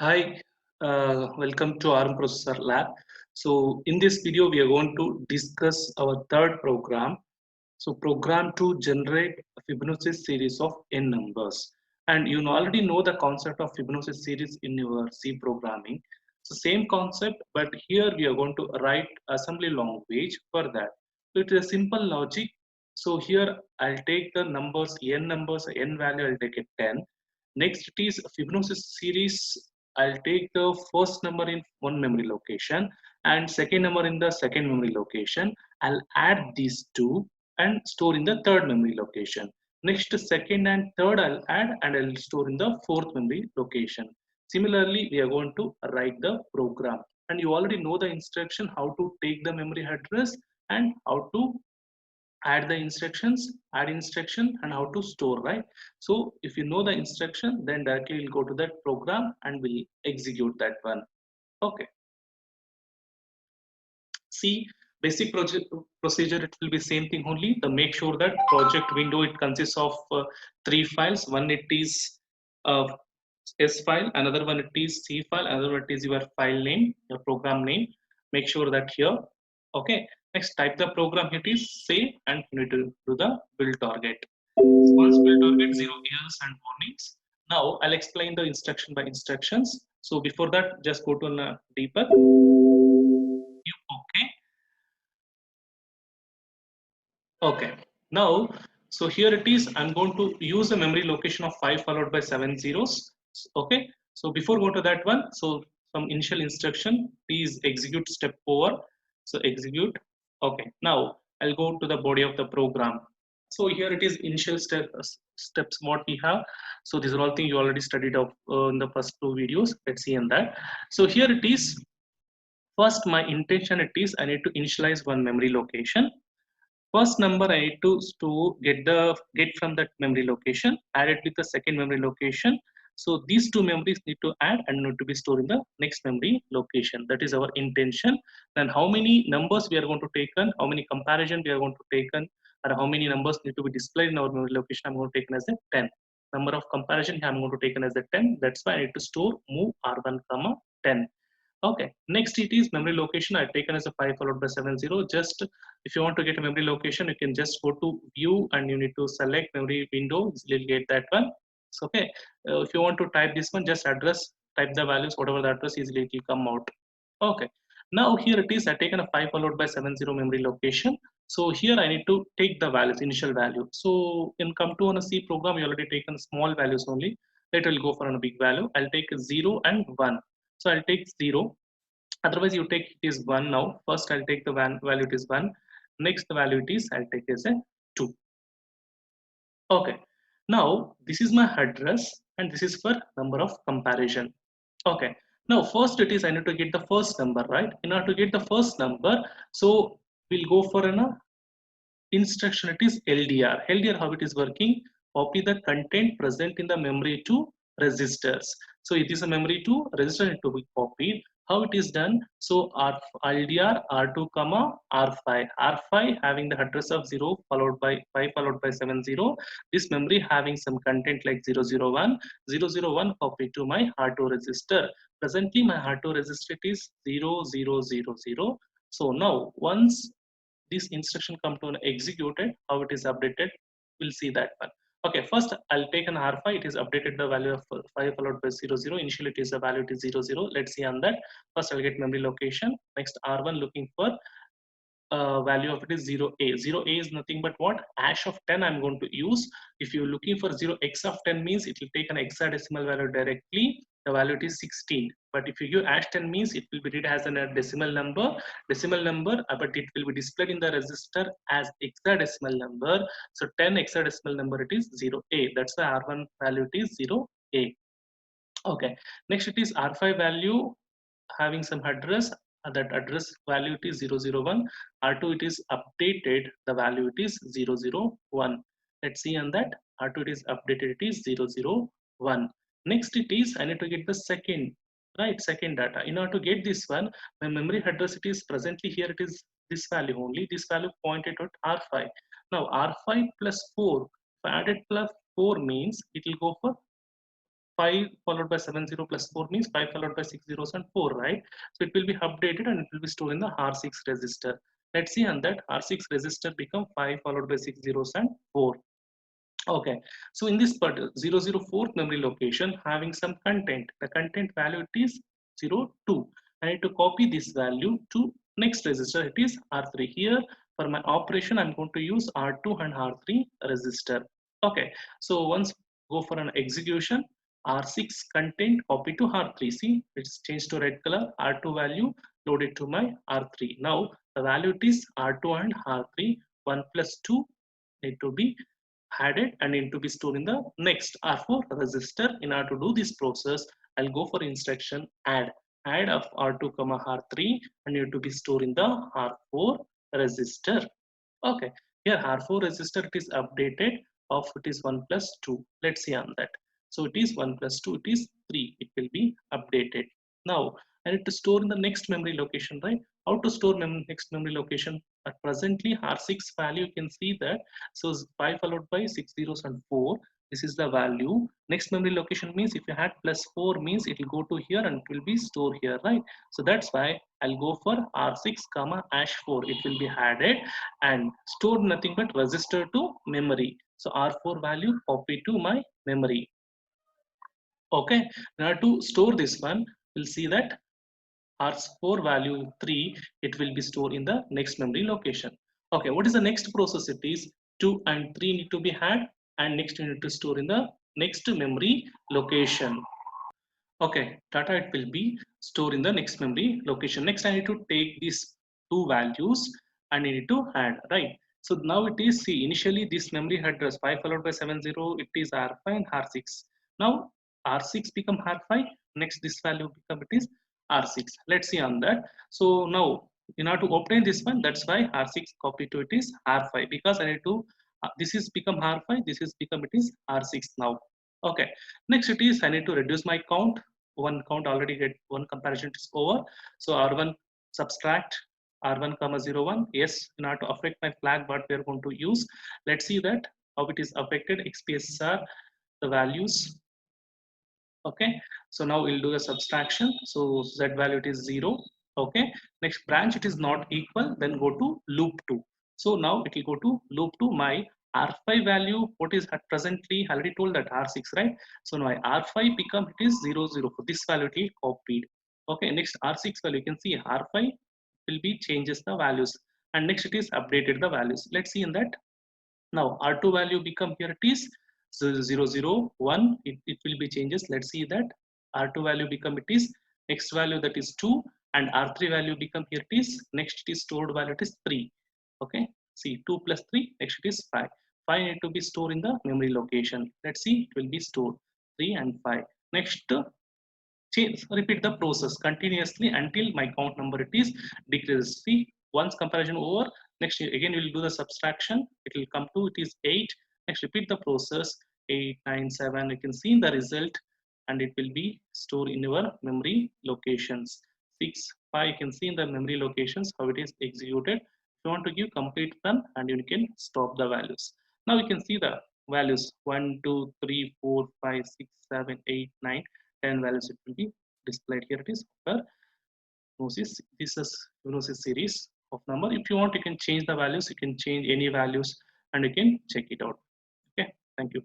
Hi, welcome to ARM Processor Lab. So in this video, we are going to discuss our third program. So program to generate a Fibonacci series of n numbers. And you already know the concept of Fibonacci series in your C programming. So same concept, but here we are going to write assembly language for that. So it is a simple logic. So here I'll take the numbers, n value, I'll take it 10. Next it is Fibonacci series. I'll take the first number in one memory location and second number in the second memory location. I'll add these two and store in the third memory location. Next, second and third I'll add and I'll store in the fourth memory location. Similarly, we are going to write the program. And you already know the instruction how to take the memory address and how to add the instructions, add instruction and how to store, right? So if you know the instruction, then directly we'll go to that program and we'll execute that one. Okay. See, basic project procedure, it will be same thing only. The make sure that project window, it consists of three files. One it is uh, S file, another one it is C file, another one it is your file name, your program name. Make sure that here. Okay. Next, type the program. It is save and you need to do the build target. Once build target, zero errors and warnings. Now I'll explain the instruction by instructions. So before that, just go to debug. Okay. Okay. Now, so here it is. I'm going to use a memory location of 5 followed by 7 zeros. Okay. So before go to that one, so some initial instruction, please execute step over. So execute. Okay. Now I'll go to the body of the program. So here it is initial steps what we have. So these are all things you already studied of in the first two videos. Let's see in that. So here it is. First, my intention it is I need to initialize one memory location. First number I need to store get from that memory location, add it with the second memory location. So these two memories need to add and need to be stored in the next memory location. That is our intention. Then how many numbers we are going to take on, how many comparison we are going to take on, or how many numbers need to be displayed in our memory location, I'm going to take as a 10. Number of comparison I'm going to take as a 10. That's why I need to store move R1 comma 10. Okay, next it is memory location. I've taken as a 5 followed by 70. Just if you want to get a memory location, you can just go to view and you need to select memory window. You'll get that one. So, okay, if you want to type this one, just address, type the values, whatever the address easily it will come out. Okay, now here it is. I've taken a 5 followed by 70 memory location. So here I need to take the values, initial value. So in come to on a C program, you already taken small values only. Let will go for a big value. I'll take 0 and 1. So I'll take 0. Otherwise, you take it is 1 now. First, I'll take the value it is 1. Next, the value it is I'll take as a 2. Okay. Now, this is my address and this is for number of comparison. Okay. Now, first it is I need to get the first number, right? In order to get the first number, so we'll go for an instruction. It is LDR. LDR, how it is working? Copy the content present in the memory to registers. So it is a memory to register it to be copied. How it is done? So LDR R2 comma R5. R5 having the address of 0 followed by 5 followed by 70. This memory having some content like 001. 001 copy to my R2 register. Presently my R2 register is 0000. So now once this instruction come to an executed, how it is updated, we'll see that one. Okay, first I'll take an R5, it is updated the value of 5 followed by 00. Initially it is the value, it is 00. Let's see on that. First I'll get memory location. Next R1 looking for value of it is 0a. 0a is nothing but what? Hash of 10 I'm going to use. If you're looking for 0x of 10 means it will take an hexadecimal value directly. The value is 16. But if you give hash 10 means it will be read as a decimal number, but it will be displayed in the register as hexadecimal number. So 10 hexadecimal number it is 0a. That's the R1 value it is 0a. Okay. Next it is R5 value having some address, that address value it is 001. R2 it is updated, the value it is 001. Let's see on that. R2 it is updated, it is 001. Next it is I need to get the second, right, second data. In order to get this one, my memory address it is presently here it is this value only. This value pointed at R5. Now R5 plus 4, if I added plus 4 means it will go for 5 followed by 70 plus 4 means 5 followed by 6 zeros and 4, right? So it will be updated and it will be stored in the R6 register. Let's see on that R6 register become 5 followed by 6 zeros and 4. Okay, so in this part 004th memory location having some content, the content value it is 02. I need to copy this value to next register, it is R3. Here for my operation I'm going to use R2 and R3 register. Okay, so once go for an execution, R6 content copy to R3. See, it's changed to red color. R2 value loaded to my R3. Now the value it is R2 and R3. 1 plus 2 need to be added and need to be stored in the next R4 register. In order to do this process, I'll go for instruction add of R2 comma R3 and need to be stored in the R4 register. Okay, here R4 register it is updated of it is 1 plus 2. Let's see on that. So it is 1 plus 2, it is 3. It will be updated. Now I need to store in the next memory location, right? How to store next memory location? At presently R6 value you can see that. So 5 followed by 6 zeros and 4. This is the value. Next memory location means if you had plus 4 means it will go to here and it will be stored here, right? So that's why I'll go for R6 comma #4. It will be added and stored nothing but register to memory. So R4 value copy to my memory. Okay, now to store this one, we'll see that R4 value 3, it will be stored in the next memory location. Okay, what is the next process? It is 2 and 3 need to be had and next you need to store in the next memory location. Okay, data it will be stored in the next memory location. Next I need to take these two values and I need to add, right? So now it is, see, initially this memory address 5 followed by 70, it is R5 and R6. Now R6 become R5, next this value become it is R6. Let's see on that. So now in order to obtain this one, that's why R6 copy to it is R5 because I need to, this is become R5, this is become it is R6 now. Okay, next it is I need to reduce my count. One count already get one comparison is over. So R1 subtract R1 comma 01. Yes, in order to affect my flag, what we are going to use. Let's see that how it is affected. XPSR the values. Okay, so now we'll do a subtraction. So Z value it is 0. Okay, next branch it is not equal. Then go to loop 2. So now it will go to loop 2. My R5 value, what is at presently, I already told that R6, right? So now my R5 become it is 0, 0. For this value it will copied. Okay, next R6 value, you can see R5 will be changes the values. And next it is updated the values. Let's see in that. Now R2 value become here it is 0, 0, 1. It will be changes. Let's see that R2 value become it is next value that is 2 and R3 value become here it is next it is stored value it is 3. Okay, see 2 plus 3 next it is 5. 5 need to be stored in the memory location. Let's see it will be stored 3 and 5. Next change, repeat the process continuously until my count number it is decreases. See, once comparison over, next again we will do the subtraction. It will come to it is 8. Next repeat the process 8, 9, 7. You can see the result and it will be stored in your memory locations. 6, 5. You can see in the memory locations how it is executed. If you want to give complete run and you can stop the values. Now you can see the values 1, 2, 3, 4, 5, 6, 7, 8, 9. 10 values it will be displayed here. It is per Gnosis. This is Gnosis series of number. If you want, you can change the values. You can change any values and you can check it out. Okay, thank you.